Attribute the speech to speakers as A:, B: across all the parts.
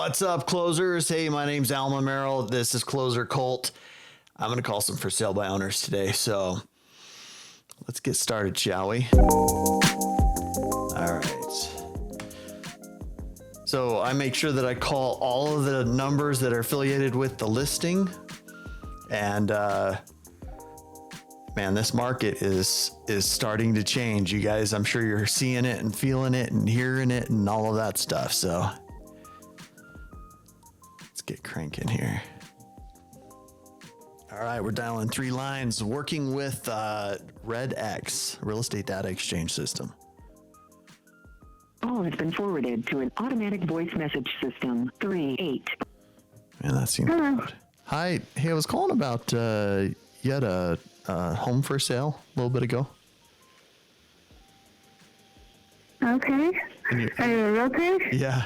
A: What's up, closers? Hey, my name's Alma, Merrill. This is Clozer Cult. I'm going to call some for sale by owners today. So let's get started, shall we? All right. So I make sure that I call all of the numbers that are affiliated with the listing. And man, this market is starting to change. You guys, I'm sure you're seeing it and feeling it and hearing it and all of that stuff. So let's get cranking here. All right, we're dialing 3 lines, working with Red X, Real Estate Data Exchange System.
B: Call has been forwarded to an automatic voice message system. 38.
A: Man, that seems good. Hi. Hey, I was calling about you had a home for sale a little bit ago.
C: Okay. Are you a realtor?
A: Yeah.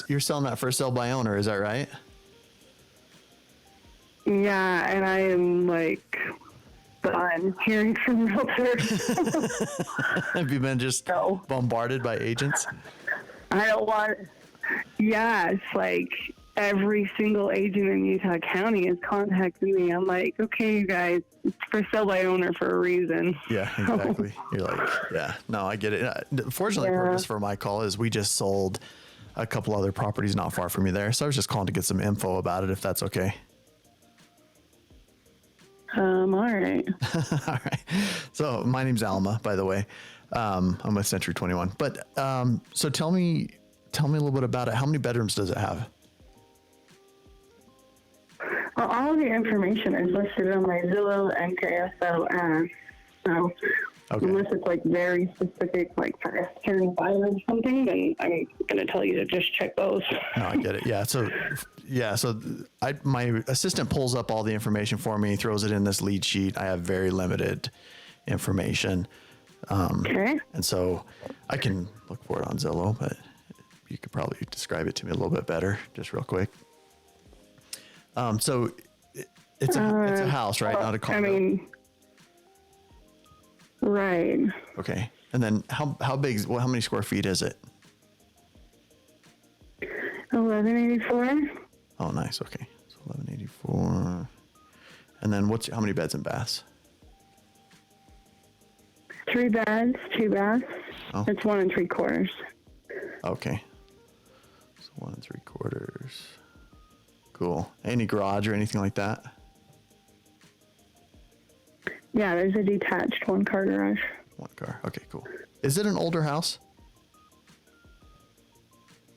A: You're selling that for sale by owner, is that right?
C: Yeah, and I am like done hearing from realtors.
A: Have you been just bombarded by agents?
C: I don't want. Yeah, it's like every single agent in Utah County is contacting me. I'm like, okay, you guys, it's for sale by owner for a reason.
A: Yeah, exactly. You're like, yeah, no, I get it. Fortunately, the purpose for my call is we just sold a couple other properties not far from you there. So I was just calling to get some info about it, if that's okay.
C: All right.
A: All right. So my name's Alma, by the way. I'm with Century 21. But so tell me a little bit about it. How many bedrooms does it have?
C: Well, all of the information is listed on my Zillow and KSO. So unless it's like very specific, like for a certain buyer or something, then I'm going to tell you to just check those.
A: No, I get it. Yeah. So my assistant pulls up all the information for me, throws it in this lead sheet. I have very limited information.
C: Okay.
A: And so I can look for it on Zillow, but you could probably describe it to me a little bit better, just real quick. So it's a house, right? Not a condo.
C: I mean, right.
A: Okay. And then how big, how many square feet is it?
C: 1184.
A: Oh, nice. Okay. So 1184. And then how many beds and baths?
C: 3 beds, 2 baths.
A: Oh.
C: It's 1 3/4.
A: Okay. So 1 3/4. Cool. Any garage or anything like that?
C: Yeah, there's a detached 1-car garage.
A: 1 car. Okay, cool. Is it an older house?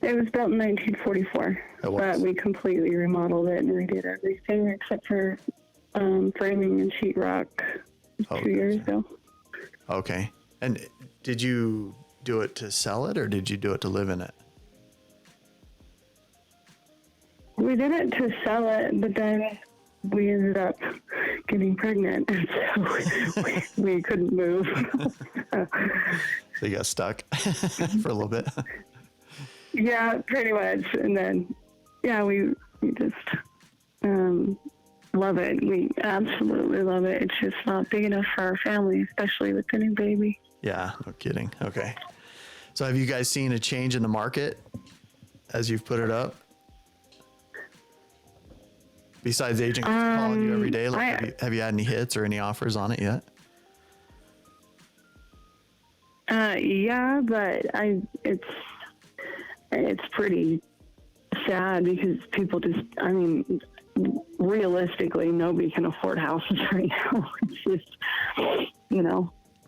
C: It was built in 1944, but we completely remodeled it and redid everything except for framing and sheetrock 2 years ago.
A: Okay. And did you do it to sell it or did you do it to live in it?
C: We did it to sell it, but then we ended up getting pregnant, and so we couldn't move.
A: So you got stuck for a little bit.
C: Yeah, pretty much. And then, yeah, we just love it. We absolutely love it. It's just not big enough for our family, especially with the new baby.
A: Yeah, no kidding. Okay. So have you guys seen a change in the market as you've put it up? Besides agents calling you every day, like, have you had any hits or any offers on it yet?
C: Yeah, but it's pretty sad because people just, I mean, realistically, nobody can afford houses right now. It's just,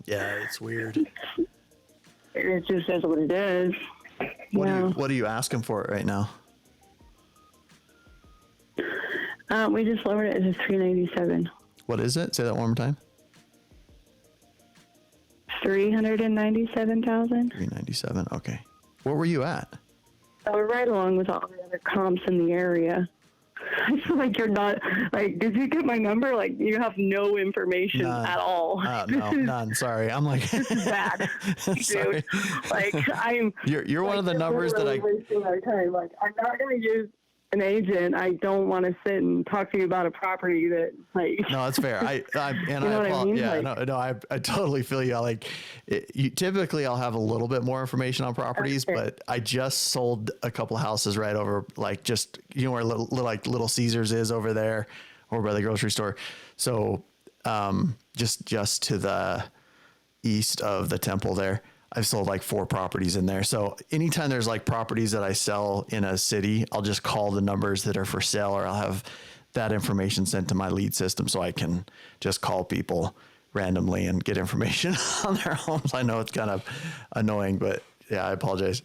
A: Yeah, it's weird.
C: It just is what it is.
A: What are you asking for it right now?
C: We just lowered it to $397,000.
A: What is it? Say that one more time.
C: $397,000.
A: $397,000. Okay. What were you at?
C: So we're right along with all the other comps in the area. I feel like you're not, like, did you get my number? Like, you have no information at all.
A: No, none. Sorry. I'm like,
C: this is bad, dude. Like,
A: You're like, one of the numbers that
C: wasting our time. Like, I'm not going to use an agent, I don't want to sit and talk to you about a property that, like.
A: No, that's fair. I
C: You know what I mean?
A: Yeah,
C: Like-
A: no, I totally feel you. Like, typically I'll have a little bit more information on properties,
C: Okay.
A: but I just sold a couple houses right over, like, just, you know, where Little Caesars is over there, over by the grocery store. So, just to the east of the temple there, I've sold like 4 properties in there. So anytime there's like properties that I sell in a city, I'll just call the numbers that are for sale, or I'll have that information sent to my lead system so I can just call people randomly and get information on their homes. I know it's kind of annoying, but yeah, I apologize.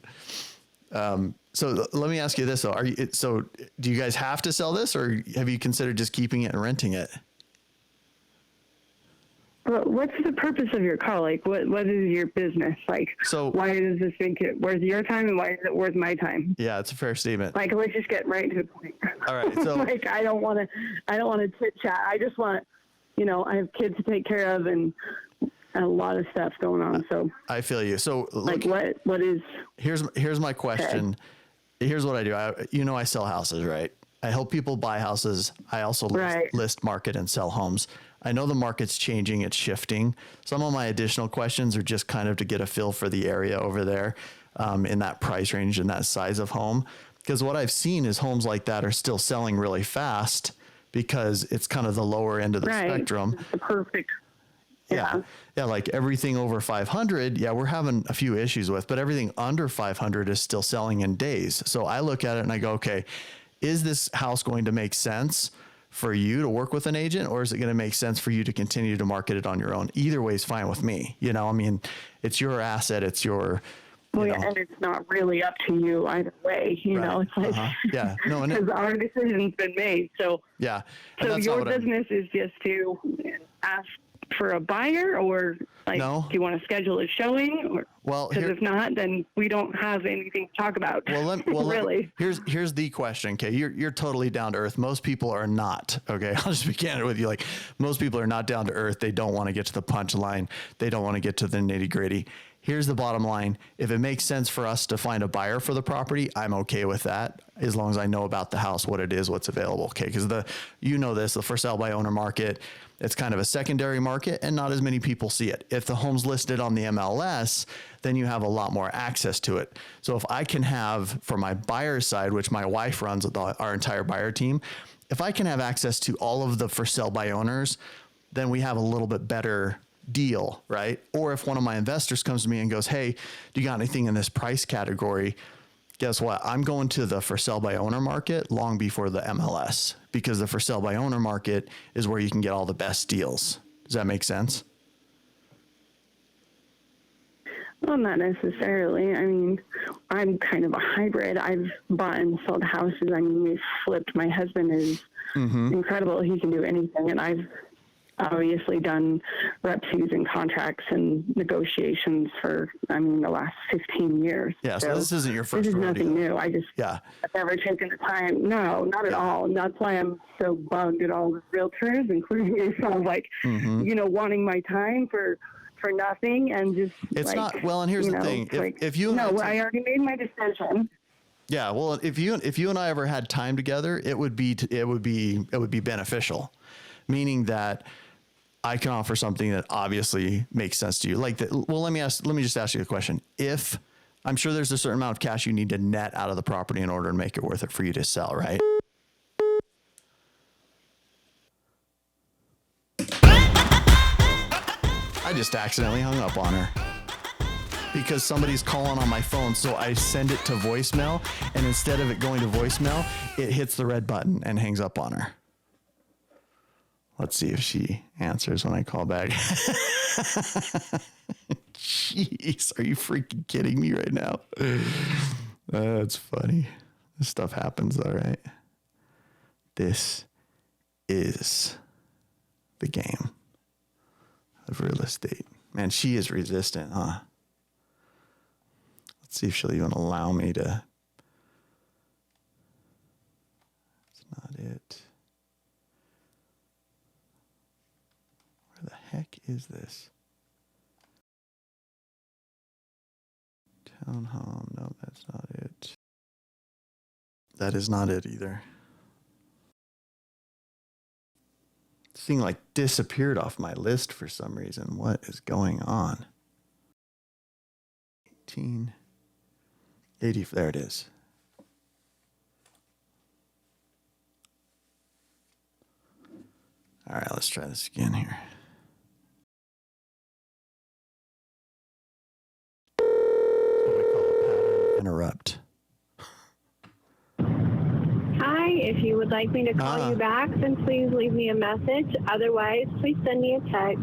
A: So let me ask you this though. So do you guys have to sell this, or have you considered just keeping it and renting it?
C: Well, what's the purpose of your call? Like, what is your business? Like,
A: So-
C: why does this make it worth your time, and why is it worth my time?
A: Yeah, it's a fair statement.
C: Like, let's just get right to the point.
A: All right, so-
C: like, I don't want to chit chat. I just want, I have kids to take care of and a lot of stuff going on. So
A: I feel you. So
C: like,
A: look,
C: what is?
A: here's my question. Here's what I do. I sell houses, right? I help people buy houses. I also list, market, and sell homes. I know the market's changing, it's shifting. Some of my additional questions are just kind of to get a feel for the area over there, in that price range and that size of home. Because what I've seen is homes like that are still selling really fast because it's kind of the lower end of the spectrum.
C: It's the perfect.
A: Yeah. Like everything over 500, we're having a few issues with, but everything under 500 is still selling in days. So I look at it and I go, okay, is this house going to make sense for you to work with an agent, or is it going to make sense for you to continue to market it on your own? Either way is fine with me. I mean, it's your asset. It's your,
C: and it's not really up to you either way. It's like,
A: yeah, no,
C: because our decision's been made. So
A: yeah.
C: So your business is just to ask for a buyer, or like,
A: No.
C: do you want to schedule a showing? Or,
A: Well,
C: because if not, then we don't have anything to talk about. Really.
A: Here's the question. Okay. You're totally down to earth. Most people are not. Okay. I'll just be candid with you. Like, most people are not down to earth. They don't want to get to the punchline. They don't want to get to the nitty gritty. Here's the bottom line. If it makes sense for us to find a buyer for the property, I'm okay with that, as long as I know about the house, what it is, what's available. Okay. Because the for sale by owner market, it's kind of a secondary market and not as many people see it. If the home's listed on the MLS, then you have a lot more access to it. So if I can have, for my buyer side, which my wife runs our entire buyer team, if I can have access to all of the for sale by owners, then we have a little bit better deal, right? Or if one of my investors comes to me and goes, hey, do you got anything in this price category? Guess what? I'm going to the for sale by owner market long before the MLS, because the for sale by owner market is where you can get all the best deals. Does that make sense?
C: Well, not necessarily. I mean, I'm kind of a hybrid. I've bought and sold houses. I mean, we've flipped. My husband is incredible. He can do anything. And I've obviously done rep fees and contracts and negotiations for, the last 15 years.
A: Yeah, so this isn't your first
C: This is
A: rodeo.
C: nothing new. I've never taken the time. No, not at all. And that's why I'm so bugged at all the realtors, including yourself, like, wanting my time for nothing, and just
A: It's not, well, and here's the thing. If you and
C: I already made my decision.
A: Yeah, well, if you and I ever had time together, it would be beneficial, meaning that I can offer something that obviously makes sense to you. Like that. Well, let me just ask you a question. If I'm sure there's a certain amount of cash you need to net out of the property in order to make it worth it for you to sell, right? I just accidentally hung up on her because somebody's calling on my phone. So I send it to voicemail, and instead of it going to voicemail, it hits the red button and hangs up on her. Let's see if she answers when I call back. Jeez, are you freaking kidding me right now? That's funny. This stuff happens, all right. This is the game of real estate. Man, she is resistant, huh? Let's see if she'll even allow me to. That's not it. Where the heck is this? Townhome. No, that's not it. that is not it either. This thing like disappeared off my list for some reason. What is going on? 1880. There it is. All right, let's try this again here. What we call a pattern interrupt.
D: Hi, if you would like me to call you back, then please leave me a message. Otherwise, please send me a text.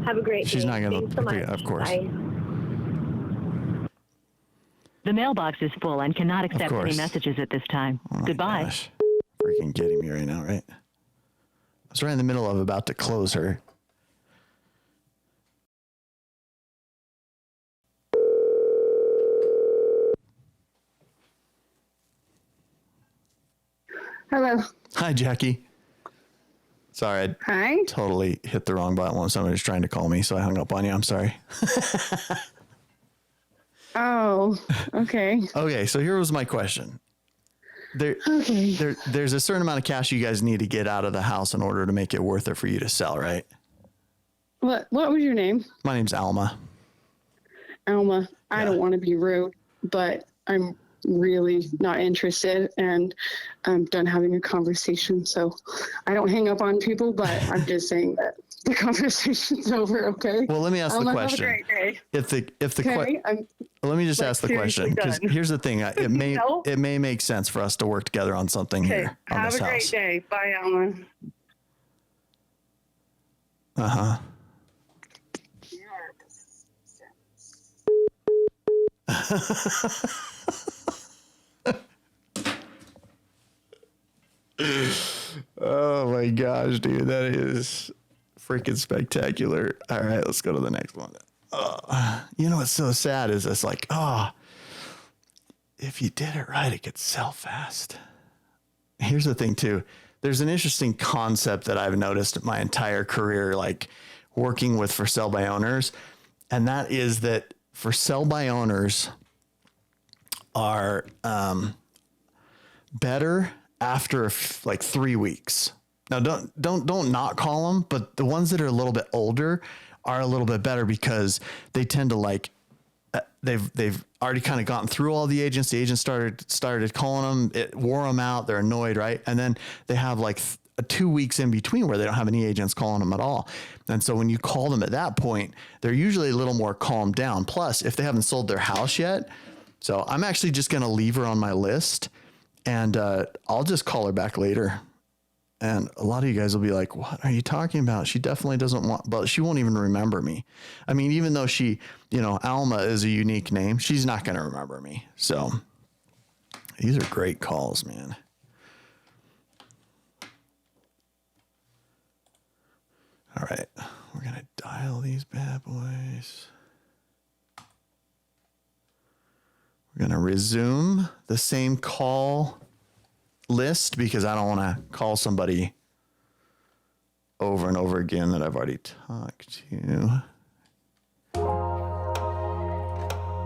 D: Have a great day.
A: She's not going
D: Thanks so much.
A: to, of course.
D: Bye.
B: The mailbox is full and cannot accept any messages at this time.
A: Oh my
B: Goodbye.
A: Gosh. Freaking kidding me right now, right? I was right in the middle of about to close her.
C: Hello.
A: Hi, Jackie. Sorry, I
C: Hi.
A: totally hit the wrong button when somebody was trying to call me, so I hung up on you. I'm sorry.
C: Oh, okay.
A: Okay, so here was my question. There's a certain amount of cash you guys need to get out of the house in order to make it worth it for you to sell, right?
C: What was your name?
A: My name's Alma.
C: Alma. I
A: Yeah.
C: don't want to be rude, but I'm really not interested, and I'm done having a conversation. So I don't hang up on people, but I'm just saying that the conversation's over. Okay.
A: Well, let me ask the question.
C: Have a great day.
A: If the
C: Okay.
A: let me just
C: like,
A: ask the question,
C: seriously
A: because
C: done.
A: here's the thing. It may
C: No.
A: it may make sense for us to work together on something
C: Okay.
A: here on
C: Have
A: this
C: a great
A: house.
C: day. Bye, Alma.
A: Uh-huh. Oh my gosh, dude, that is freaking spectacular. All right, let's go to the next one. You know what's so sad is it's like, if you did it right, it could sell fast. Here's the thing too. There's an interesting concept that I've noticed my entire career, like working with for sale by owners. And that is that for sale by owners are better after like 3 weeks. Now don't not call them, but the ones that are a little bit older are a little bit better because they tend to like, they've already kind of gotten through all the agents. The agents started calling them, it wore them out. They're annoyed. Right. And then they have like 2 weeks in between where they don't have any agents calling them at all. And so when you call them at that point, they're usually a little more calmed down. Plus, if they haven't sold their house yet, so I'm actually just going to leave her on my list, and I'll just call her back later. And a lot of you guys will be like, what are you talking about? She definitely doesn't want, but she won't even remember me. I mean, even though she, Alma is a unique name, she's not going to remember me. So these are great calls, man. All right, we're going to dial these bad boys. We're going to resume the same call list because I don't want to call somebody over and over again that I've already talked to. All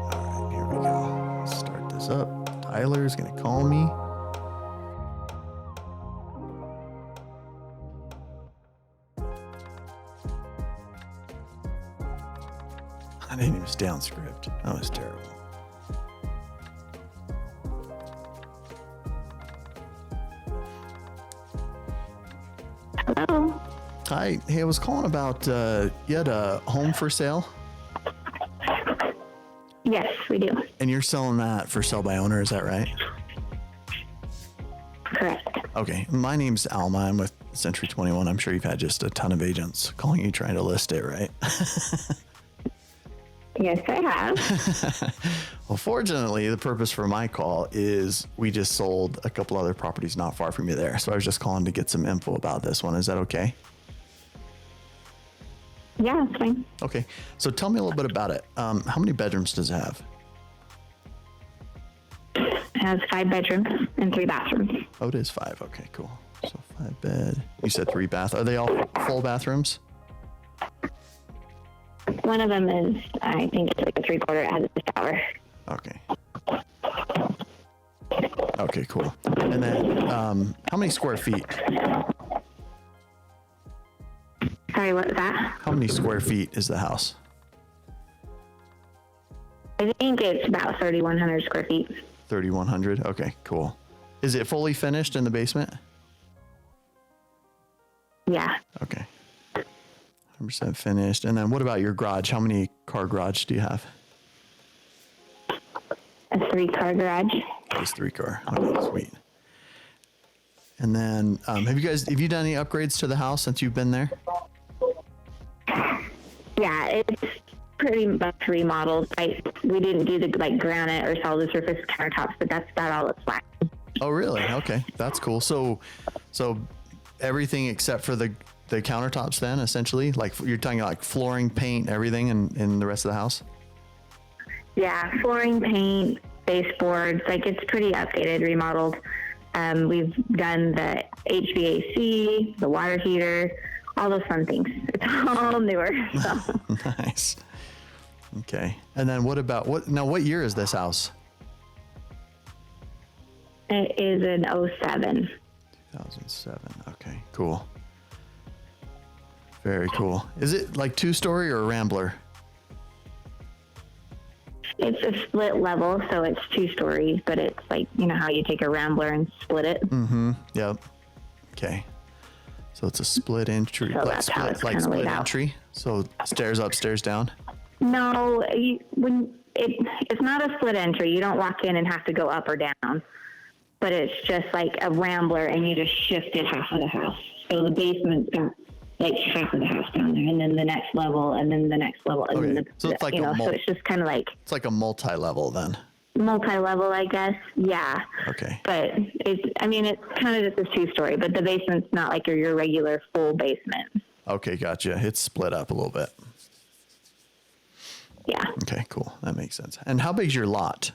A: right, here we go. Let's start this up. Tyler's going to call me. I didn't even stay on script. That was terrible.
C: Hello.
A: Hi. Hey, I was calling about, you had a home for sale?
C: Yes, we do.
A: And you're selling that for sale by owner, is that right?
C: Correct.
A: Okay. My name's Alma. I'm with Century 21. I'm sure you've had just a ton of agents calling you trying to list it, right?
C: Yes, I have.
A: Well, fortunately, the purpose for my call is we just sold a couple other properties not far from you there. So I was just calling to get some info about this one. Is that okay?
C: Yeah, it's fine.
A: Okay. So tell me a little bit about it. How many bedrooms does it have?
C: It has 5 bedrooms and 3 bathrooms.
A: Oh, it is 5. Okay, cool. So 5 bed. You said 3 bath. Are they all full bathrooms?
C: One of them is, I think it's like a 3/4. It has a shower.
A: Okay. Okay, cool. And then how many square feet?
E: Sorry, what was that?
A: How many square feet is the house?
E: I think it's about 3,100 square feet.
A: 3,100. Okay, cool. Is it fully finished in the basement?
E: Yeah.
A: Okay. 100% finished. And then what about your garage? How many car garage do you have?
E: A 3-car garage.
A: Just 3 car. Okay, sweet. And then have you done any upgrades to the house since you've been there?
E: Yeah, it's pretty much remodeled. We didn't do the granite or solid surface countertops, but that's about all it's like.
A: Oh, really? Okay, that's cool. So everything except for the countertops then, essentially? Like you're talking like flooring, paint, everything in the rest of the house?
E: Yeah, flooring, paint, baseboards, it's pretty updated, remodeled. We've done the HVAC, the water heater, all those fun things. It's all newer. So.
A: Nice. Okay. And then what year is this house?
E: It is an 07.
A: 2007. Okay, cool. Very cool. Is it like 2-story or a rambler?
E: It's a split level, so it's 2 stories, but it's how you take a rambler and split it.
A: Mm-hmm. Yep. Okay. So it's a split entry.
E: So that's how it's kinda laid out.
A: Entry. So stairs up, stairs down.
E: No, it's not a split entry. You don't walk in and have to go up or down, but it's just like a rambler, and you just shifted half of the house. So the basement's got half of the house down there, and then the next level, and then the next level, and then
A: so it's like
E: so it's just kind of
A: it's like a multi-level then.
E: Multi-level, I guess. Yeah.
A: Okay.
E: But it's kind of just a 2-story, but the basement's not like your regular full basement.
A: Okay, gotcha. It's split up a little bit.
E: Yeah.
A: Okay, cool. That makes sense. And how big's your lot?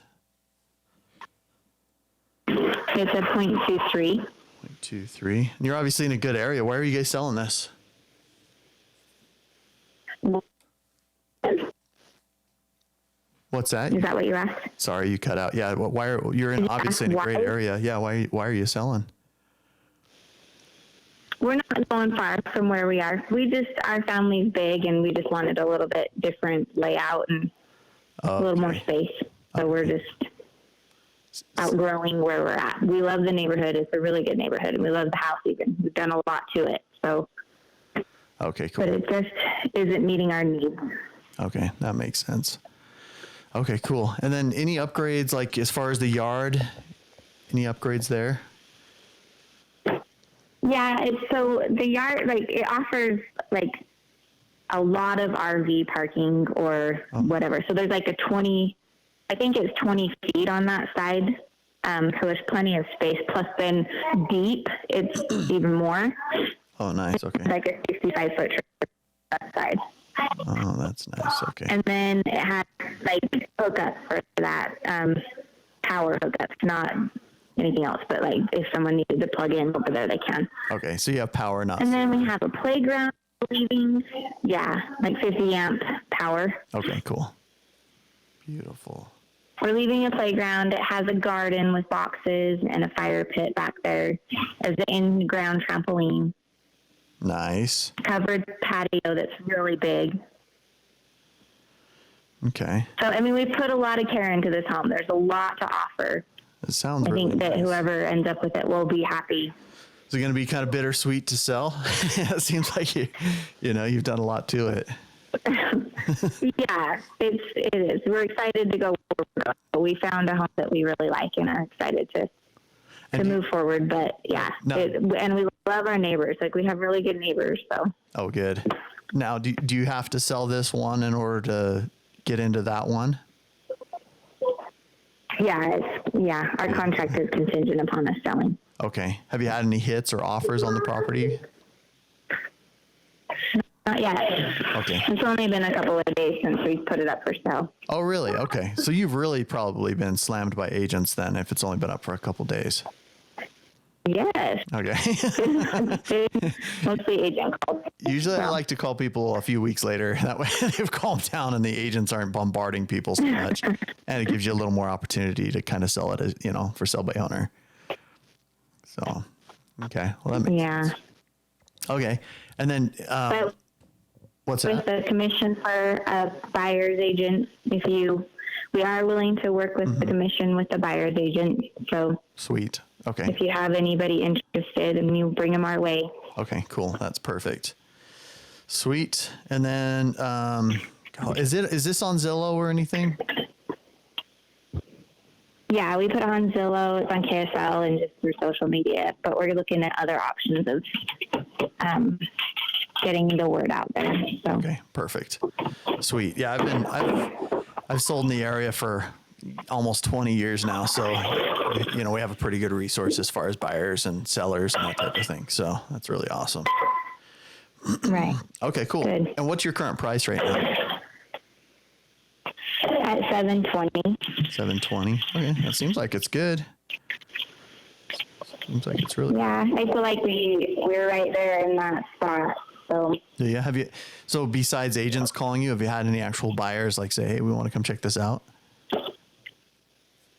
E: It's a .23.
A: 0.23. And you're obviously in a good area. Why are you guys selling this? What's that?
E: Is that what you asked?
A: Sorry, you cut out. Yeah. You're obviously in a great area. Yeah. Why are you selling?
E: We're not going far from where we are. Our family's big, and we just wanted a little bit different layout and a little more space. So we're just outgrowing where we're at. We love the neighborhood. It's a really good neighborhood, and we love the house even. We've done a lot to it. So.
A: Okay, cool.
E: But it just isn't meeting our needs.
A: Okay, that makes sense. Okay, cool. And then any upgrades, like as far as the yard, any upgrades there?
E: Yeah, so the yard, it offers a lot of RV parking or whatever. So there's a 20, I think it's 20 feet on that side. So there's plenty of space. Plus then deep, it's even more.
A: Oh, nice. Okay.
E: It's like a 65-foot that side.
A: Oh, that's nice. Okay.
E: And then it has hookups for that power hookups, not anything else. But if someone needed to plug in over there, they can.
A: Okay, so you have power, not.
E: And then we have a playground leaving. Yeah, 50 amp power.
A: Okay, cool. Beautiful.
E: We're leaving a playground. It has a garden with boxes and a fire pit back there. There's an in-ground trampoline.
A: Nice.
E: Covered patio that's really big.
A: Okay.
E: So, we put a lot of care into this home. There's a lot to offer.
A: It sounds
E: I
A: really
E: think that
A: nice.
E: whoever ends up with it will be happy.
A: Is it going to be kind of bittersweet to sell? It seems like you've done a lot to it.
E: Yeah, it is. We're excited to go forward. We found a home that we really like and are excited to move forward. But yeah, and we love our neighbors. We have really good neighbors. So.
A: Oh, good. Now, do you have to sell this one in order to get into that one?
E: Yeah, our contract is contingent upon us selling.
A: Okay. Have you had any hits or offers on the property?
E: Not yet.
A: Okay.
E: It's only been a couple of days since we put it up for sale.
A: Oh, really? Okay. So you've really probably been slammed by agents then if it's only been up for a couple days.
E: Yes.
A: Okay.
E: Mostly agent calls.
A: Usually I like to call people a few weeks later. That way they've calmed down and the agents aren't bombarding people so much. And it gives you a little more opportunity to kind of sell it as, for sell by owner. So, okay. Well, that makes sense. Okay. And then,
E: But
A: what's
E: with
A: that?
E: the commission for a buyer's agent, we are willing to work with the commission with the buyer's agent. So
A: Sweet. Okay.
E: if you have anybody interested, and you bring them our way.
A: Okay, cool. That's perfect. Sweet. And then, is this on Zillow or anything?
E: Yeah, we put on Zillow, it's on KSL, and just through social media. But we're looking at other options of getting the word out there. So.
A: Okay, perfect. Sweet. Yeah, I've sold in the area for almost 20 years now, so we have a pretty good resource as far as buyers and sellers and that type of thing. So that's really awesome.
E: Right.
A: Okay, cool.
E: Good.
A: And what's your current price right now?
E: At 720.
A: 720. Okay, that seems like it's good. Seems like it's really.
E: Yeah, I feel like we're right there in that spot. So.
A: Yeah. So besides agents calling you, have you had any actual buyers like say, hey, we want to come check this out?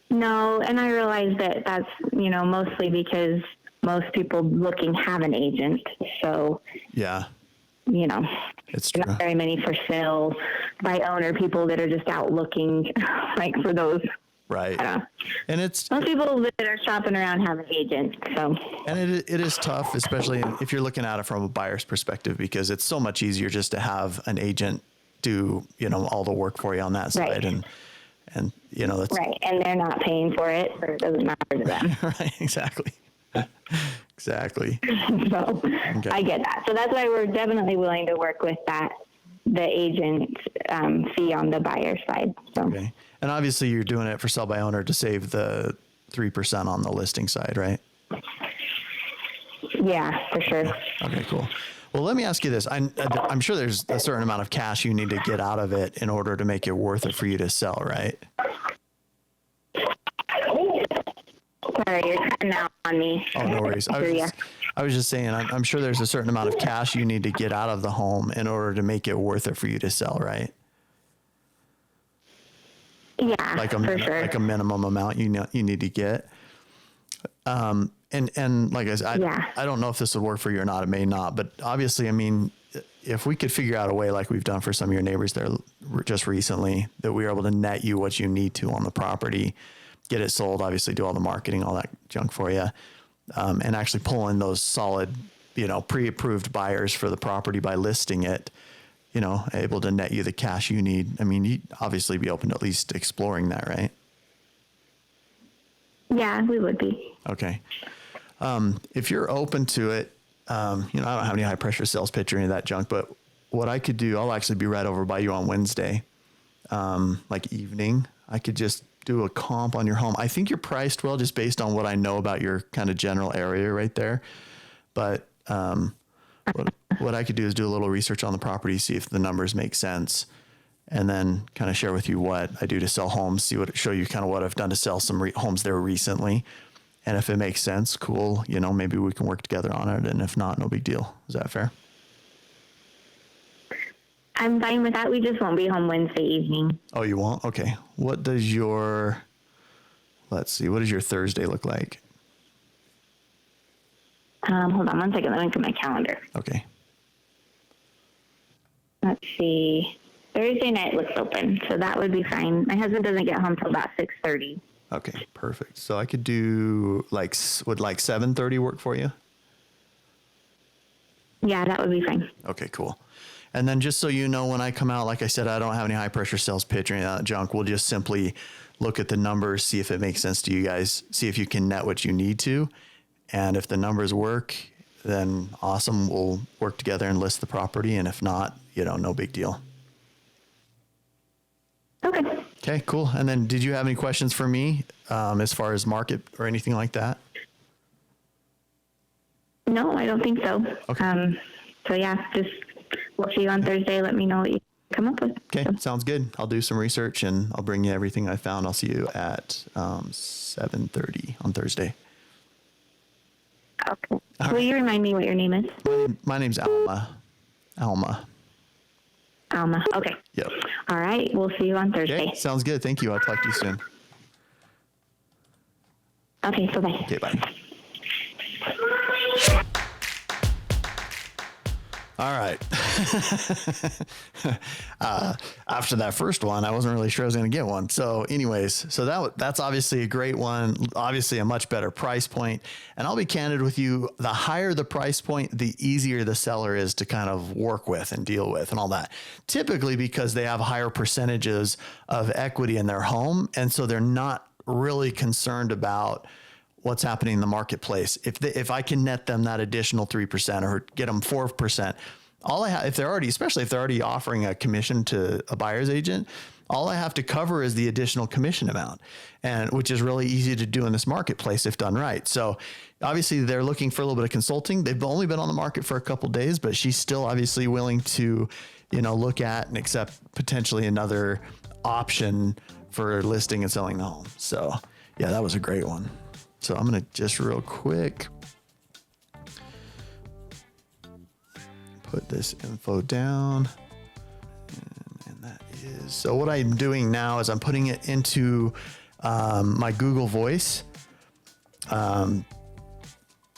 E: No, and I realize that that's, mostly because most people looking have an agent. So,
A: yeah, it's true.
E: Not very many for sale by owner people that are just out looking like for those.
A: Right. And it's
E: most people that are shopping around have an agent. So,
A: and it is tough, especially if you're looking at it from a buyer's perspective, because it's so much easier just to have an agent do, all the work for you on that side.
E: Right.
A: And that's
E: right. And they're not paying for it, or it doesn't matter to them.
A: Right. Exactly. Exactly.
E: So
A: Okay.
E: I get that. So that's why we're definitely willing to work with the agent fee on the buyer side. So.
A: Okay. And obviously you're doing it for sell by owner to save the 3% on the listing side, right?
E: Yeah, for sure.
A: Okay, cool. Well, let me ask you this. I'm sure there's a certain amount of cash you need to get out of it in order to make it worth it for you to sell, right?
E: Sorry, you're cutting out on me.
A: Oh, no worries. I was just saying, I'm sure there's a certain amount of cash you need to get out of the home in order to make it worth it for you to sell, right?
E: Yeah, for sure.
A: Like a minimum amount you need to get. And like I said, I don't know if this would work for you or not. It may not, but obviously, I mean, if we could figure out a way like we've done for some of your neighbors there just recently, that we were able to net you what you need to on the property, get it sold, obviously do all the marketing, all that junk for you, and actually pull in those solid, pre-approved buyers for the property by listing it, able to net you the cash you need. I mean, you'd obviously be open to at least exploring that, right?
E: Yeah, we would be.
A: Okay. If you're open to it, I don't have any high pressure sales pitch or any of that junk, but what I could do, I'll actually be right over by you on Wednesday, like evening. I could just do a comp on your home. I think you're priced well just based on what I know about your kind of general area right there. But what I could do is do a little research on the property, see if the numbers make sense, and then kind of share with you what I do to sell homes, show you kind of what I've done to sell some homes there recently. And if it makes sense, cool, maybe we can work together on it. And if not, no big deal. Is that fair?
E: I'm fine with that. We just won't be home Wednesday evening.
A: Oh, you won't? Okay. What does your Thursday look like?
E: Hold on one second. Let me look at my calendar.
A: Okay.
E: Let's see. Thursday night looks open, so that would be fine. My husband doesn't get home till about 6:30.
A: Okay, perfect. So I could do would 7:30 work for you?
E: Yeah, that would be fine.
A: Okay, cool. And then just so you know, when I come out, like I said, I don't have any high pressure sales pitch or any of that junk. We'll just simply look at the numbers, see if it makes sense to you guys, see if you can net what you need to. And if the numbers work, then awesome. We'll work together and list the property. And if not, no big deal.
E: Okay.
A: Okay, cool. And then did you have any questions for me as far as market or anything like that?
E: No, I don't think so.
A: Okay.
E: So yeah, just we'll see you on Thursday. Let me know what you come up with.
A: Okay, sounds good. I'll do some research and I'll bring you everything I found. I'll see you at 7:30 on Thursday.
E: Okay. Will you remind me what your name is?
A: My name's Alma. Alma.
E: Alma. Okay.
A: Yep.
E: All right. We'll see you on Thursday.
A: Okay, sounds good. Thank you. I'll talk to you soon.
E: Okay. Bye-bye.
A: Okay, bye. All right. After that first one, I wasn't really sure I was going to get one. So anyways, so that's obviously a great one, obviously a much better price point. And I'll be candid with you, the higher the price point, the easier the seller is to kind of work with and deal with and all that. Typically because they have higher percentages of equity in their home. And so they're not really concerned about what's happening in the marketplace. If I can net them that additional 3% or get them 4%, all I have, especially if they're already offering a commission to a buyer's agent, all I have to cover is the additional commission amount, and which is really easy to do in this marketplace if done right. So obviously they're looking for a little bit of consulting. They've only been on the market for a couple of days, but she's still obviously willing to, look at and accept potentially another option for listing and selling the home. So yeah, that was a great one. So I'm going to just real quick put this info down. And that is, so what I'm doing now is I'm putting it into my Google Voice. I'm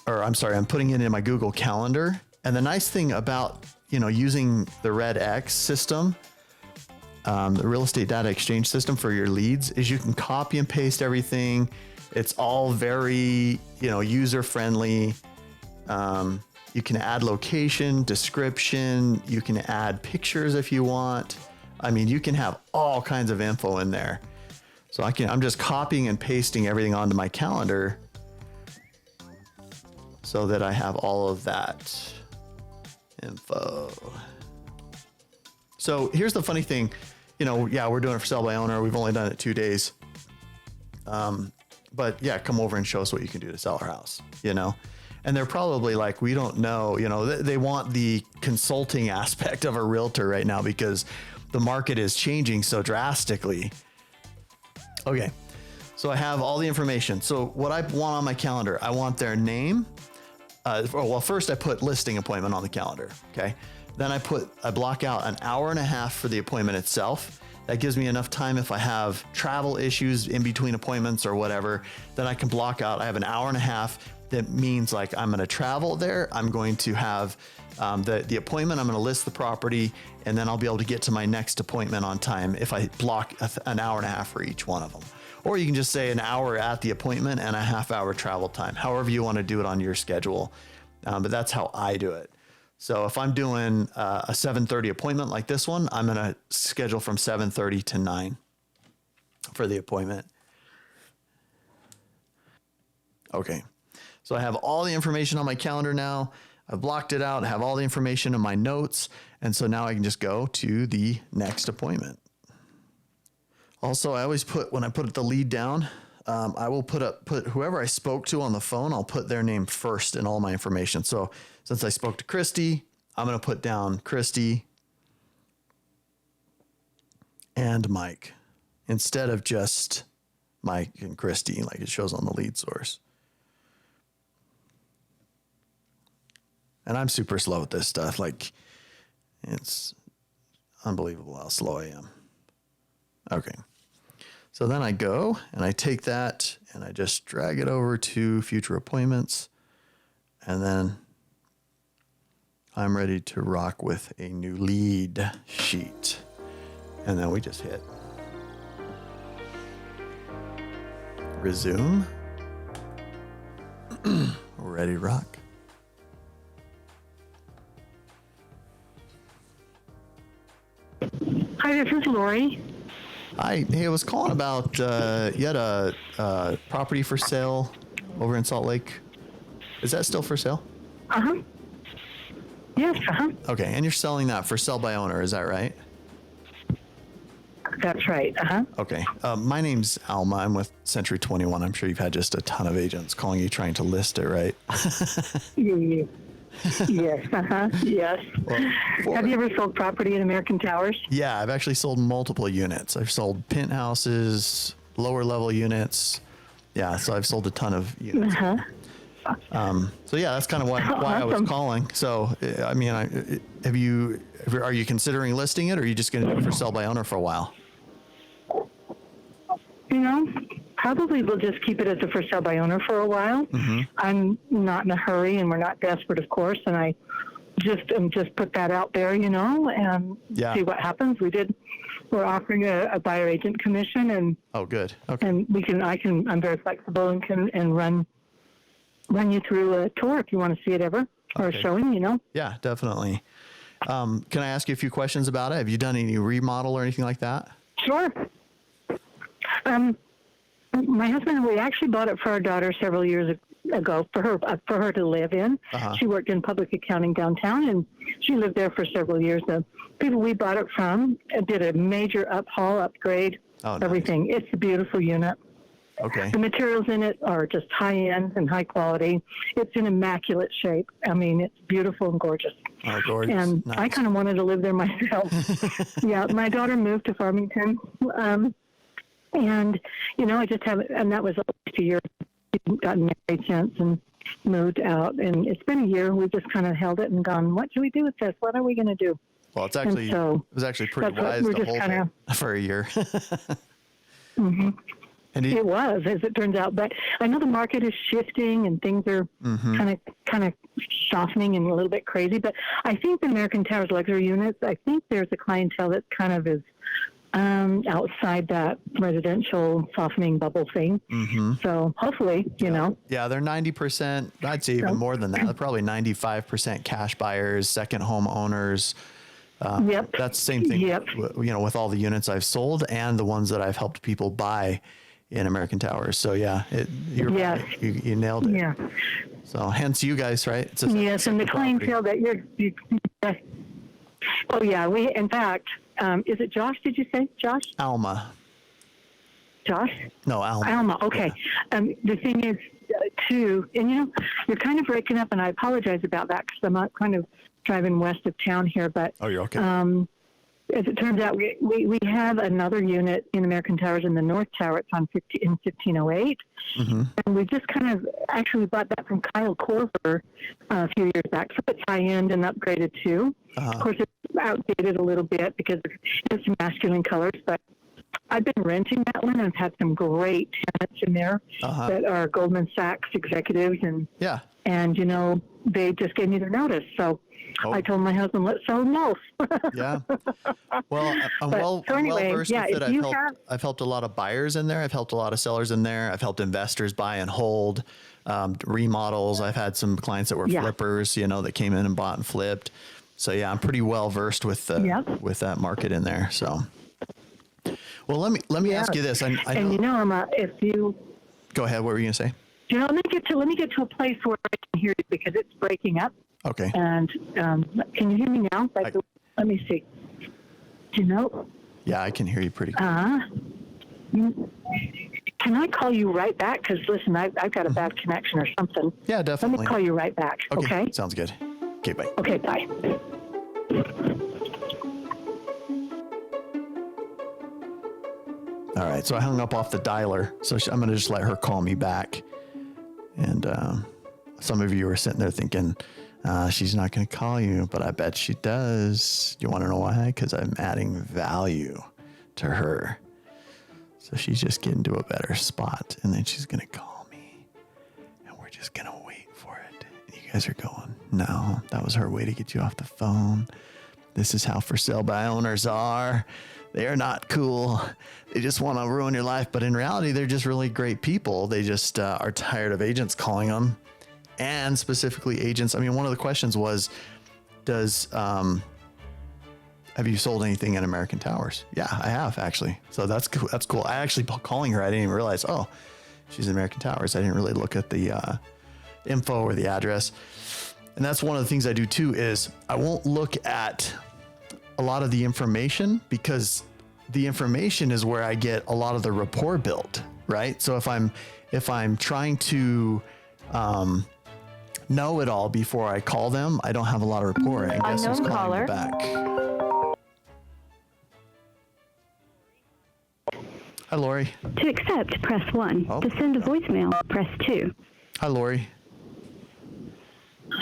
A: putting it in my Google Calendar. And the nice thing about, using the Red X system, the real estate data exchange system for your leads, is you can copy and paste everything. It's all very, user friendly. You can add location, description. You can add pictures if you want. I mean, you can have all kinds of info in there. So I'm just copying and pasting everything onto my calendar so that I have all of that info. So here's the funny thing, we're doing it for sell by owner. We've only done it 2 days. But yeah, come over and show us what you can do to sell our house, and they're probably like, we don't know, they want the consulting aspect of a realtor right now because the market is changing so drastically. Okay. So I have all the information. So what I want on my calendar, I want their name. First I put listing appointment on the calendar. Okay. Then I block out an hour and a half for the appointment itself. That gives me enough time if I have travel issues in between appointments or whatever, then I can block out. I have an hour and a half. That means like I'm going to travel there. I'm going to have the appointment. I'm going to list the property, and then I'll be able to get to my next appointment on time if I block an hour and a half for each one of them. Or you can just say an hour at the appointment and a half-hour travel time, however you want to do it on your schedule. But that's how I do it. So if I'm doing a 7:30 appointment like this one, I'm going to schedule from 7:30 to 9 for the appointment. Okay. So I have all the information on my calendar now. I've blocked it out. I have all the information in my notes. And so now I can just go to the next appointment. Also, I always when I put the lead down, I will put whoever I spoke to on the phone, I'll put their name first in all my information. So since I spoke to Christy, I'm going to put down Christy and Mike instead of just Mike and Christy like it shows on the lead source. And I'm super slow at this stuff. Like, it's unbelievable how slow I am. Okay. So then I go and I take that and I just drag it over to future appointments. And then I'm ready to rock with a new lead sheet. And then we just hit resume. We're ready to rock.
B: Hi, this is Lori.
A: Hi. Hey, I was calling about you had a property for sale over in Salt Lake. Is that still for sale?
B: Uh-huh. Yes, uh-huh.
A: Okay, and you're selling that for sell by owner, is that right?
B: That's right, uh-huh.
A: Okay. My name's Alma. I'm with Century 21. I'm sure you've had just a ton of agents calling you trying to list it, right?
B: Yeah. Yes, uh-huh, yes.
A: Well,
B: Have you ever sold property in American Towers?
A: Yeah, I've actually sold multiple units. I've sold penthouses, lower level units. Yeah, so I've sold a ton of units.
B: Uh-huh.
A: So yeah, that's kind of why I was
C: Awesome.
A: calling. So I mean, are you considering listing it, or are you just going to do it for sell by owner for a while?
C: Probably we'll just keep it as a for sale by owner for a while. I'm not in a hurry, and we're not desperate, of course. And I just put that out there, and see what happens. We're offering a buyer agent commission, and
A: Oh, good. Okay.
C: and I'm very flexible and can run you through a tour if you want to see it ever, or
A: Okay.
C: a showing,
A: Yeah, definitely. Can I ask you a few questions about it? Have you done any remodel or anything like that?
C: Sure. My husband, we actually bought it for our daughter several years ago for her to live in. She worked in public accounting downtown, and she lived there for several years. The people we bought it from did a major upgrade, everything. It's a beautiful unit.
A: Okay.
C: The materials in it are just high end and high quality. It's in immaculate shape. I mean, it's beautiful and gorgeous.
A: Oh, gorgeous.
C: And
A: Nice.
C: I kind of wanted to live there myself. Yeah, my daughter moved to Farmington. And, I just haven't, and that was a year. We've gotten married since and moved out. And it's been a year. We've just kind of held it and gone, what should we do with this? What are we going to do?
A: Well, it was actually pretty
C: that's what
A: wise
C: we're
A: to
C: just
A: hold
C: kinda-
A: it for a year. And
C: It was, as it turns out. But I know the market is shifting and things are kind of softening and a little bit crazy. But I think the American Towers luxury units, I think there's a clientele that kind of is outside that residential softening bubble thing. So hopefully,
A: Yeah, they're 90%. I'd say even more than that. They're probably 95% cash buyers, second home owners.
C: Yep.
A: That's the same thing,
C: Yep.
A: with all the units I've sold and the ones that I've helped people buy in American Towers. So yeah, you're
C: Yes.
A: right. You nailed it.
C: Yeah.
A: So hence you guys, right? It's a
C: Yes, and the
A: second property.
C: clientele that oh yeah, in fact, is it Josh? Did you say Josh?
A: Alma.
C: Josh?
A: No, Alma.
C: Alma. Okay. The thing is, too, and you're kind of breaking up, and I apologize about that because I'm not kind of driving west of town here, but
A: Oh, you're okay.
C: as it turns out, we have another unit in American Towers in the North Tower. It's on 1508. And we just kind of actually bought that from Kyle Clozer a few years back. So it's high end and upgraded too. Of course, it's outdated a little bit because it's masculine colors, but I've been renting that one. I've had some great tenants in there that are Goldman Sachs executives, and
A: Yeah.
C: they just gave me their notice. So I told my husband, let's sell them both.
A: Yeah. Well, I'm
C: so anyway,
A: well versed
C: yeah,
A: with it.
C: if you have-
A: I've helped a lot of buyers in there. I've helped a lot of sellers in there. I've helped investors buy and hold, remodels. I've had some clients that were flippers, that came in and bought and flipped. So yeah, I'm pretty well versed with that market in there. So, well, let me ask you this. I know,
C: Alma, if you
A: go ahead. What were you gonna say?
C: let me get to a place where I can hear you because it's breaking up.
A: Okay.
C: And can you hear me now? Let me see. Do you know?
A: Yeah, I can hear you pretty good.
C: Can I call you right back? Because listen, I've got a bad connection or something.
A: Yeah, definitely.
C: Let me call you right back. Okay.
A: Sounds good. Okay, bye.
C: Okay. Bye.
A: All right, so I hung up off the dialer, so I'm going to just let her call me back. And some of you are sitting there thinking, she's not going to call you, but I bet she does. You want to know why? Because I'm adding value to her. So she's just getting to a better spot, and then she's going to call me, and we're just going to wait for it. And you guys are going, no, that was her way to get you off the phone. This is how for sale by owners are. They are not cool. They just want to ruin your life. But in reality, they're just really great people. They just are tired of agents calling them, and specifically agents. I mean, one of the questions was, have you sold anything in American Towers? Yeah, I have actually. So that's cool. That's cool. I actually calling her, I didn't even realize, oh, she's in American Towers. I didn't really look at the info or the address. And that's one of the things I do too, is I won't look at a lot of the information, because the information is where I get a lot of the rapport built, right? So if I'm trying to know it all before I call them, I don't have a lot of rapport. And guess who's
F: Unknown
A: calling me
F: caller.
A: back? Hi, Lori.
F: To accept, press 1.
A: Oh.
F: To send a voicemail, press 2.
A: Hi, Lori.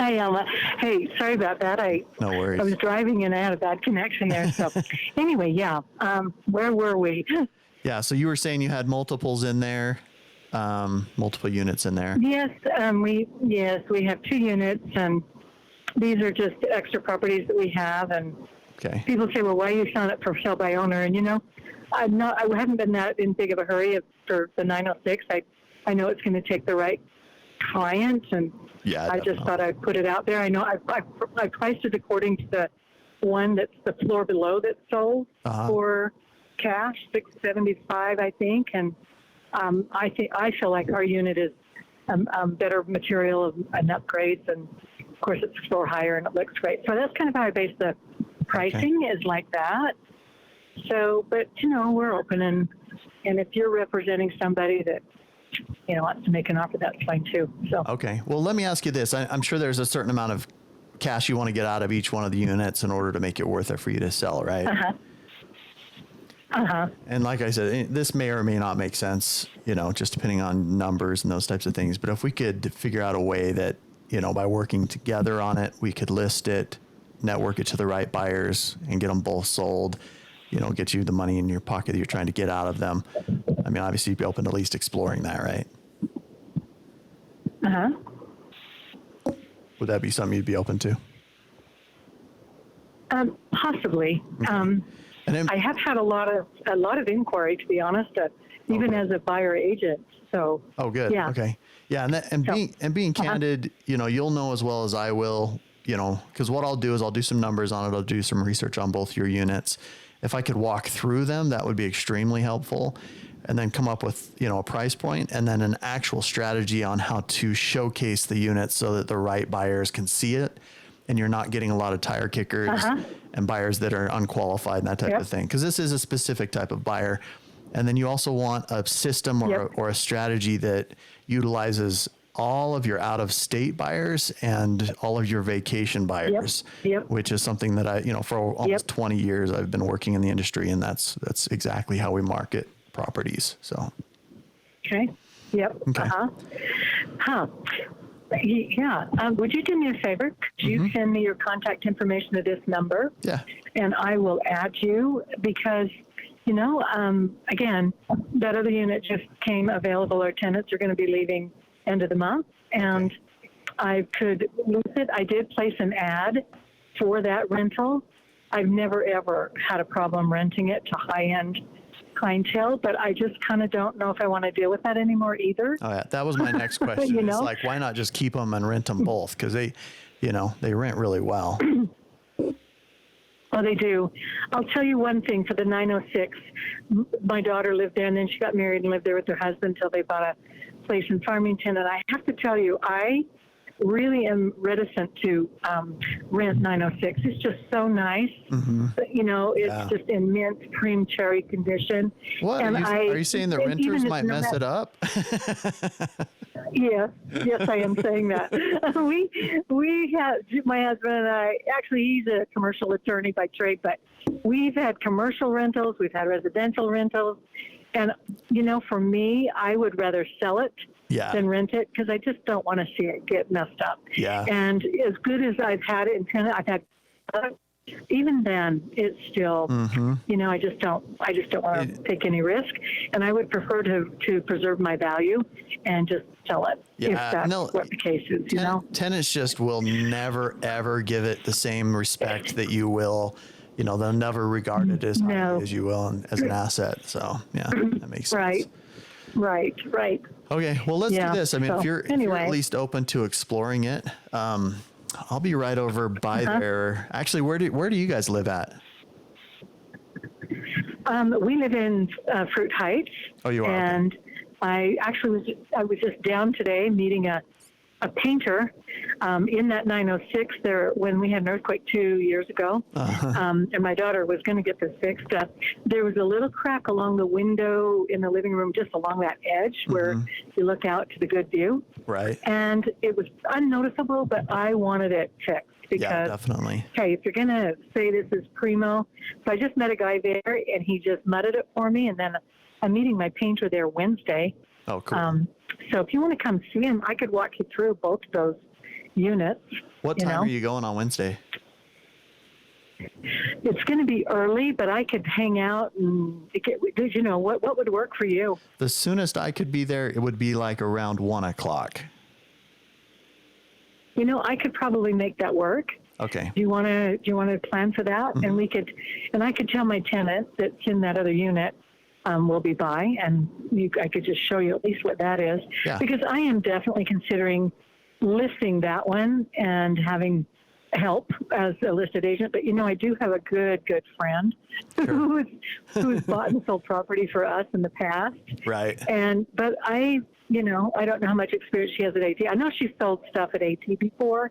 F: Hi, Alma. Hey, sorry about that.
A: No worries.
F: I was driving and I had a bad connection there. So anyway, yeah. Where were we?
A: Yeah. So you were saying you had multiples in there, multiple units in there.
F: Yes, we have 2 units, and these are just extra properties that we have. And
A: Okay.
F: people say, well, why are you selling it for sale by owner? And I haven't been that in big of a hurry for the 906. I know it's going to take the right client, and
A: Yeah,
F: I just thought I'd put it out there. I know I priced it according to the one that's the floor below that's sold for cash, $675, I think, and I feel like our unit is better material and upgrades, and of course it's a floor higher and it looks great. So that's kind of how I base the pricing is like that. So, but we're open, and if you're representing somebody that wants to make an offer, that's fine too. So
A: Okay. Well, let me ask you this. I'm sure there's a certain amount of cash you want to get out of each one of the units in order to make it worth it for you to sell, right? And like I said, this may or may not make sense, just depending on numbers and those types of things. But if we could figure out a way that, by working together on it, we could list it, network it to the right buyers, and get them both sold, get you the money in your pocket that you're trying to get out of them. I mean, obviously you'd be open to at least exploring that, right? Would that be something you'd be open to?
F: Possibly.
A: Okay. And then,
F: I have had a lot of inquiry, to be honest, even as a buyer agent. So.
A: Oh, good. Yeah. Okay. Yeah, and being candid, you'll know as well as I will, because what I'll do is I'll do some numbers on it. I'll do some research on both your units. If I could walk through them, that would be extremely helpful. And then come up with, a price point and then an actual strategy on how to showcase the unit so that the right buyers can see it. And you're not getting a lot of tire kickers and buyers that are unqualified and that type of thing. Because this is a specific type of buyer. And then you also want a system or a strategy that utilizes all of your out-of-state buyers and all of your vacation buyers, which is something that I, for almost 20 years, I've been working in the industry, and that's exactly how we market properties. So.
F: Okay. Yep.
A: Okay.
F: Yeah. Would you do me a favor? Could you send me your contact information to this number?
A: Yeah.
F: And I will add you because, again, that other unit just came available. Our tenants are going to be leaving end of the month, and I could lose it. I did place an ad for that rental. I've never, ever had a problem renting it to high-end clientele, but I just kind of don't know if I want to deal with that anymore either.
A: Oh, yeah. That was my next question. It's like, why not just keep them and rent them both? Because they rent really well.
F: Oh, they do. I'll tell you one thing. For the 906, my daughter lived there, and then she got married and lived there with her husband until they bought a place in Farmington. And I have to tell you, I really am reticent to rent 906. It's just so nice. But, it's just in mint cream cherry condition.
A: What?
F: And
A: are you saying the renters might mess it up?
F: Yes, I am saying that. we have, my husband and I, actually he's a commercial attorney by trade, but we've had commercial rentals, we've had residential rentals, and for me, I would rather sell it than rent it because I just don't want to see it get messed up.
A: Yeah.
F: And as good as I've had it in tenant, I've had even then, it's still, I just don't want to take any risk, and I would prefer to preserve my value and just sell it if that's what the case is.
A: Tenants just will never ever give it the same respect that you will. They'll never regard it as highly as you will as an asset. So yeah, that makes sense.
F: Right.
A: Okay, well let's do this. I mean, if you're at least open to exploring it. I'll be right over by there. Actually, where do you guys live at?
F: We live in Fruit Heights.
A: Oh, you are.
F: And I was just down today meeting a painter in that 906 there when we had an earthquake 2 years ago. And my daughter was going to get this fixed up. There was a little crack along the window in the living room, just along that edge where you look out to the good view.
A: Right.
F: And it was unnoticeable, but I wanted it fixed. Because,
A: definitely.
F: Okay, if you're going to say this is primo. So I just met a guy there, and he just mudded it for me. And then I'm meeting my painter there Wednesday.
A: Oh, cool.
F: So if you want to come see him, I could walk you through both of those units.
A: What time are you going on Wednesday?
F: It's going to be early, but I could hang out and what would work for you?
A: The soonest I could be there, it would be like around 1 o'clock.
F: I could probably make that work.
A: Okay.
F: Do you want to plan for that?
A: Mm-hmm.
F: And I could tell my tenant that's in that other unit will be by, and I could just show you at least what that is.
A: Yeah.
F: Because I am definitely considering listing that one and having help as a listed agent. But I do have a good friend
A: Sure.
F: who's bought and sold property for us in the past.
A: Right.
F: But I don't know how much experience she has at AT. I know she sold stuff at AT before,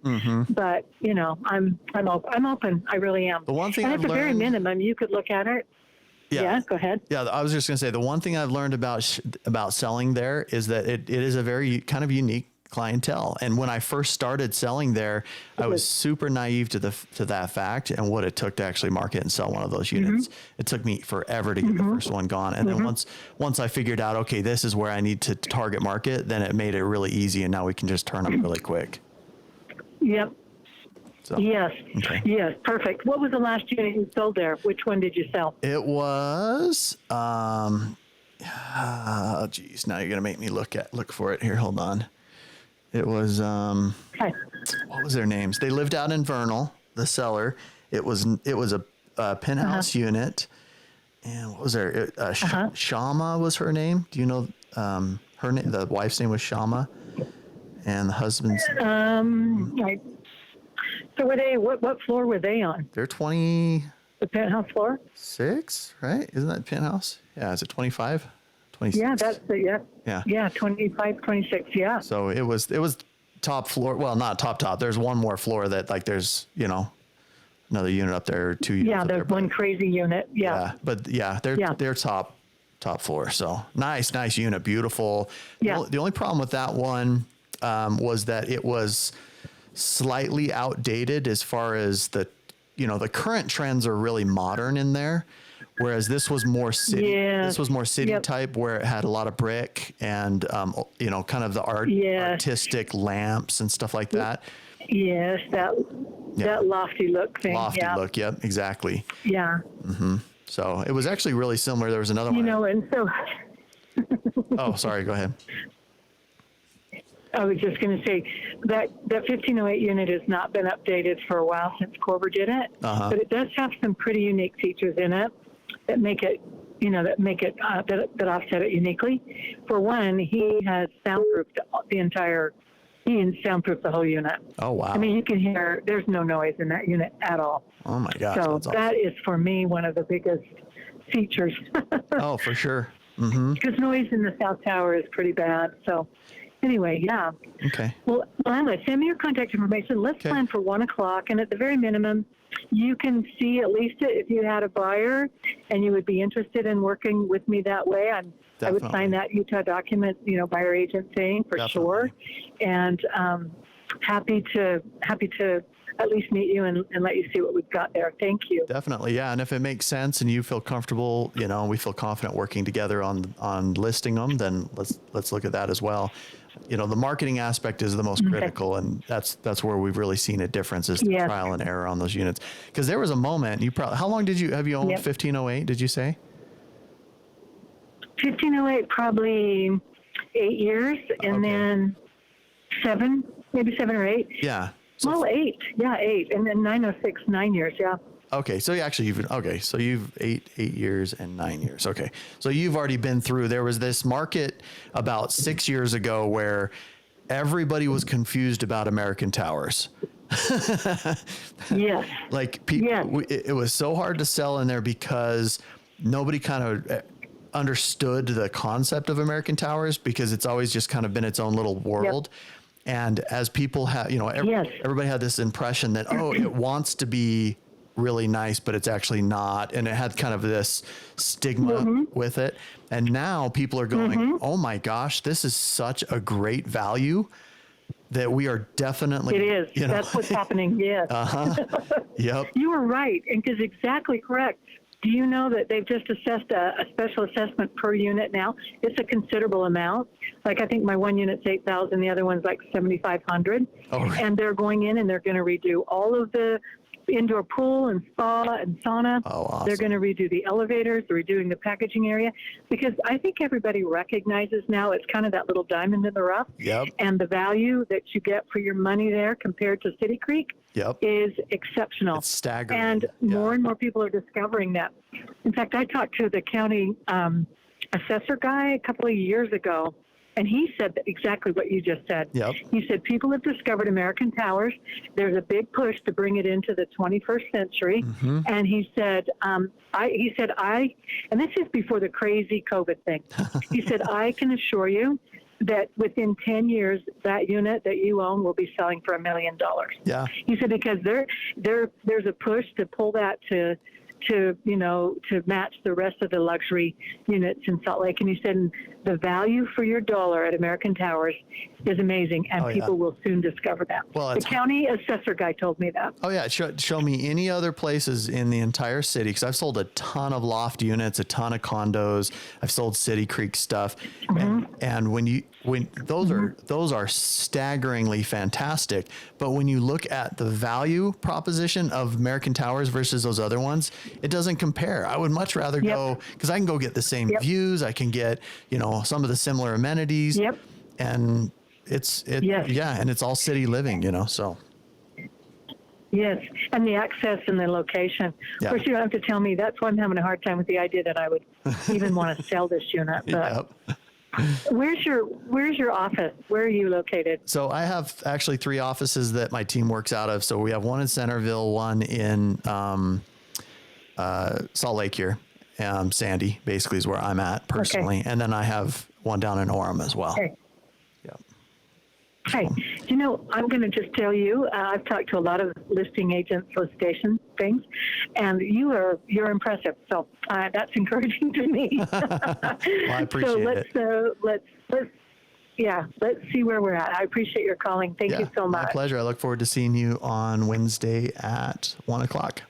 F: but I'm open. I really am.
A: The one thing
F: and
A: I've
F: at the very
A: learned-
F: minimum, you could look at it. Yeah, go ahead.
A: Yeah, I was just going to say the one thing I've learned about selling there is that it is a very kind of unique clientele. And when I first started selling there, I was super naive to that fact and what it took to actually market and sell one of those units. It took me forever to get the first one gone. And then once I figured out, okay, this is where I need to target market, then it made it really easy. And now we can just turn them really quick.
F: Yep.
A: So,
F: yes.
A: Okay.
F: Yes. Perfect. What was the last unit you sold there? Which one did you sell?
A: It was, geez, now you're going to make me look for it here. Hold on. It was,
F: Okay.
A: what was their names? They lived out in Vernal, the seller. It was a penthouse unit. And what was there? Shama was her name. Do you know, her name? The wife's name was Shama and the husband's.
F: So were they, what floor were they on?
A: They're 26,
F: The penthouse floor?
A: right? Isn't that penthouse? Yeah. Is it 25? 26.
F: Yeah, that's the, yeah.
A: Yeah.
F: Yeah, 25, 26, yeah.
A: So it was top floor. Well, not top. There's one more floor that there's, another unit up there, 2 units.
F: Yeah,
A: up
F: there's
A: there,
F: one crazy unit. Yeah.
A: But yeah, they're top floor. So nice unit, beautiful.
F: Yeah.
A: The only problem with that one was that it was slightly outdated as far as the current trends are really modern in there. Whereas this was more city.
F: Yes.
A: This was more city
F: Yep.
A: type, where it had a lot of brick and kind of the artistic lamps and stuff like that.
F: Yes, that lofty look thing.
A: Lofty
F: yeah.
A: look. Yep, exactly.
F: Yeah.
A: So it was actually really similar. There was another one.
F: And so
A: Oh, sorry. Go ahead.
F: I was just going to say that 1508 unit has not been updated for a while since Clover did it, but it does have some pretty unique features in it that make it, that offset it uniquely. For one, he has soundproofed soundproofed the whole unit.
A: Oh, wow.
F: I mean, you can hear there's no noise in that unit at all.
A: Oh my gosh.
F: So
A: That's awesome.
F: that is for me one of the biggest features.
A: Oh, for sure. Mm-hmm.
F: Because noise in the South Tower is pretty bad. So anyway, yeah.
A: Okay.
F: Well, Alma, send me your contact information. Let's plan for 1 o'clock. And at the very minimum, you can see at least if you had a buyer and you would be interested in working with me that way. I would sign that Utah document, buyer agent thing for sure. And happy to at least meet you and let you see what we've got there. Thank you.
A: Definitely. Yeah. And if it makes sense and you feel comfortable, we feel confident working together on listing them, then let's look at that as well. The marketing aspect is the most critical, and that's where we've really seen a difference is the trial and error on those units. Because there was a moment how long have you owned 1508? Did you say?
F: 1508, probably 8 years, and then maybe 7 or 8.
A: Yeah.
F: So 8. Yeah, 8. And then 906, 9 years. Yeah.
A: Okay. So you've 8 years and 9 years. Okay. So you've already been through, there was this market about 6 years ago where everybody was confused about American Towers.
F: Yes.
A: Like people, it was so hard to sell in there because nobody kind of understood the concept of American Towers because it's always just kind of been its own little world. Yep. And as people have, everybody had this impression that, it wants to be really nice, but it's actually not. And it had kind of this stigma with it. And now people are going, oh my gosh, this is such a great value that we are definitely.
F: It is. That's what's happening. Yes.
A: Yep.
F: You were right. And because exactly correct. Do you know that they've just assessed a special assessment per unit now? It's a considerable amount. Like, I think my one unit's $8,000, the other one's like $7,500.
A: Oh, right.
F: And they're going in and they're going to redo all of the indoor pool and spa and sauna.
A: Oh, awesome.
F: They're going to redo the elevators. They're redoing the packaging area, because I think everybody recognizes now it's kind of that little diamond in the rough.
A: Yep.
F: And the value that you get for your money there compared to City Creek is exceptional.
A: It's staggering.
F: And more and more people are discovering that. In fact, I talked to the county assessor guy a couple of years ago, and he said exactly what you just said.
A: Yep.
F: He said people have discovered American Towers. There's a big push to bring it into the 21st century.
A: Mm-hmm.
F: And he said, and this is before the crazy COVID thing. He said, I can assure you that within 10 years, that unit that you own will be selling for $1 million.
A: Yeah.
F: He said, because there's a push to pull that to match the rest of the luxury units in Salt Lake. And he said the value for your dollar at American Towers is amazing, and people will soon discover that.
A: Well,
F: the county assessor guy told me that.
A: Oh, yeah. Show me any other places in the entire city, because I've sold a ton of loft units, a ton of condos. I've sold City Creek stuff.
F: Mm-hmm.
A: And when those are staggeringly fantastic. But when you look at the value proposition of American Towers versus those other ones, it doesn't compare. I would much rather go, because I can go get the same views. I can get, some of the similar amenities.
F: Yep.
A: And and it's all city living, so.
F: Yes, and the access and the location.
A: Yeah.
F: Of course, you don't have to tell me. That's why I'm having a hard time with the idea that I would even want to sell this unit. But where's your office? Where are you located?
A: So I have actually 3 offices that my team works out of. So we have one in Centerville, one in Salt Lake here. Sandy basically is where I'm at personally. Okay. And then I have one down in Orem as well.
F: Okay.
A: Yep.
F: Hey, I'm going to just tell you, I've talked to a lot of listing agent solicitation things, and you're impressive. So that's encouraging to me.
A: Well, I appreciate it.
F: So let's see where we're at. I appreciate your calling. Thank you so much.
A: My pleasure. I look forward to seeing you on Wednesday at 1:00.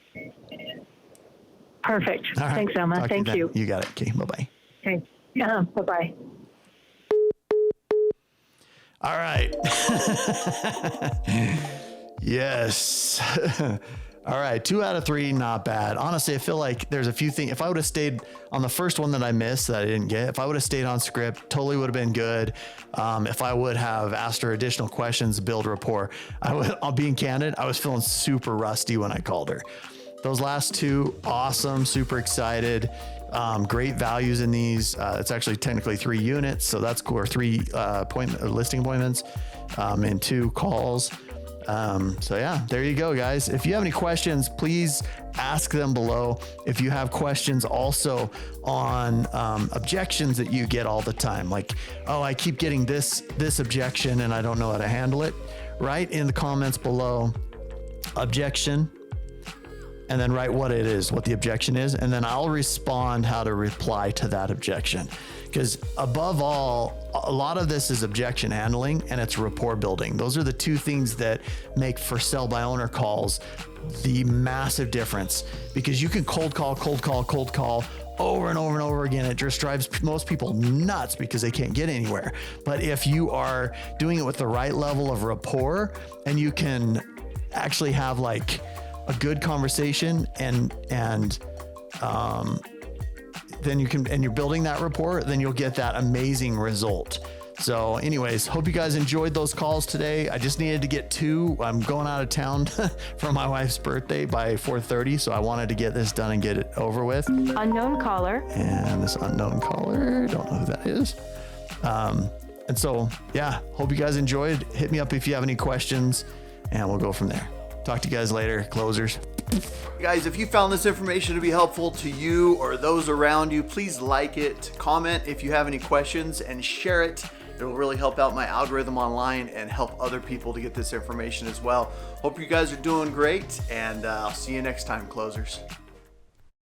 F: Perfect.
A: All right.
F: Thanks, Alma. Thank you.
A: You got it. Okay. Bye-bye.
F: Okay. Yeah. Bye-bye.
A: All right. Yes. All right. 2 out of 3, not bad. Honestly, I feel like there's a few things. If I would have stayed on the first one that I missed that I didn't get, if I would have stayed on script, totally would have been good. If I would have asked her additional questions, build rapport, being candid, I was feeling super rusty when I called her. Those last 2, awesome, super excited. Great values in these. It's actually technically 3 units, so that's cool. Or 3 listing appointments and 2 calls. So yeah, there you go, guys. If you have any questions, please ask them below. If you have questions also on objections that you get all the time, like, oh, I keep getting this objection and I don't know how to handle it, write in the comments below objection, and then write what it is, what the objection is, and then I'll respond how to reply to that objection. Because above all, a lot of this is objection handling and it's rapport building. Those are the 2 things that make for sell by owner calls the massive difference, because you can cold call over and over and over again. It just drives most people nuts because they can't get anywhere. But if you are doing it with the right level of rapport, and you can actually have like a good conversation and then you can, and you're building that rapport, then you'll get that amazing result. So anyways, hope you guys enjoyed those calls today. I just needed to get 2. I'm going out of town for my wife's birthday by 4:30. So I wanted to get this done and get it over with.
G: Unknown caller.
A: And this unknown caller, don't know who that is. And so, yeah, hope you guys enjoyed. Hit me up if you have any questions and we'll go from there. Talk to you guys later, closers. Guys, if you found this information to be helpful to you or those around you, please like it, comment if you have any questions, and share it. It will really help out my algorithm online and help other people to get this information as well. Hope you guys are doing great, and I'll see you next time, closers.